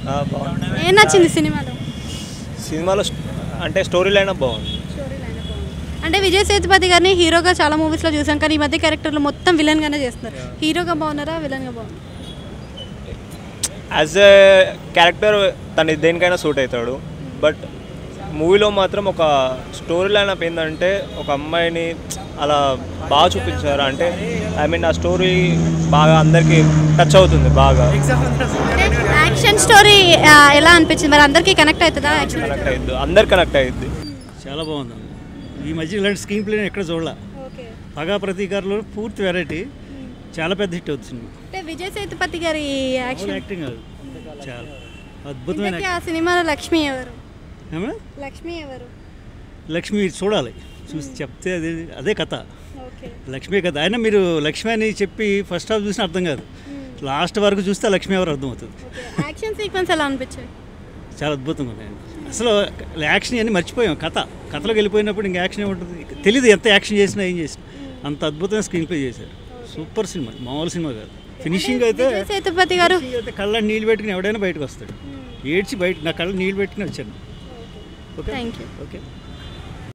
బాగుంది. ఏం నచ్చింది సినిమాలో? సినిమాలో అంటే స్టోరీ లైన్ బాగుంది. అంటే విజయ్ సేతుపతి గారిని హీరోగా చాలా మూవీస్లో చూసాం, కానీ ఈ మధ్య క్యారెక్టర్లు మొత్తం విలన్గానే చేస్తున్నారు. హీరోగా బాగున్నారా, విలన్గా బాగున్నారు? యాజ్ ఎ క్యారెక్టర్ తను దేనికైనా సూట్ అవుతాడు. బట్ మూవీలో మాత్రం ఒక స్టోరీ లైన్ అప్ ఏంటంటే ఒక అమ్మాయిని అలా బాగా చూపించారు. అంటే ఐ మీన్ ఆ స్టోరీ బాగా అందరికీ టచ్ అవుతుంది. బాగా యాక్షన్ స్టోరీ ఎలా అనిపించింది మరి? అందరికీ కనెక్ట్ అవుతుందా? కనెక్ట్ అయ్యిద్ది, అందరు కనెక్ట్ అయ్యిద్ది. చాలా బాగుంది. ఈ మధ్య ఇలాంటి స్క్రీన్ ప్లేని ఎక్కడ చూడాల. పగా ప్రతీకారులు పూర్తి వెరైటీ, చాలా పెద్ద హిట్ అవుతుంది. అంటే విజయ్ సేతుపతి గారి యాక్టింగ్ కాదు, చాలా అద్భుతమైన. ఆ సినిమాలో లక్ష్మి ఎవరు? ఏమన్నా లక్ష్మి ఎవరు? లక్ష్మి చూడాలి, చూసి చెప్తే అదే కథ. లక్ష్మి కథ. అయినా మీరు లక్ష్మి అని చెప్పి ఫస్ట్ హాఫ్ చూసిన అర్థం కాదు, లాస్ట్ వరకు చూస్తే లక్ష్మి ఎవరు అర్థమవుతుంది. యాక్షన్ సీక్వెన్స్ ఎలా అనిపించాయి? చాలా అద్భుతంగా ఉన్నాయండి. అసలు యాక్షన్ అన్నీ మర్చిపోయాం. కథలోకి వెళ్ళిపోయినప్పుడు ఇంకా యాక్షన్ ఏముంటుంది, తెలియదు ఎంత యాక్షన్ చేసినా ఏం చేసినా. అంత అద్భుతంగా స్క్రీన్ ప్లే చేశారు. సూపర్ సినిమా, మామూలు సినిమా కాదు. ఫినిషింగ్ అయితే సేతుపతి గారు కళ్ళ నీళ్ళు పెట్టుకుని ఎవడైనా బయటకు వస్తాడు. ఏడ్చి బయట నా కళ్ళ నీళ్ళు పెట్టుకుని వచ్చాను. Okay, thank you. ఓకే.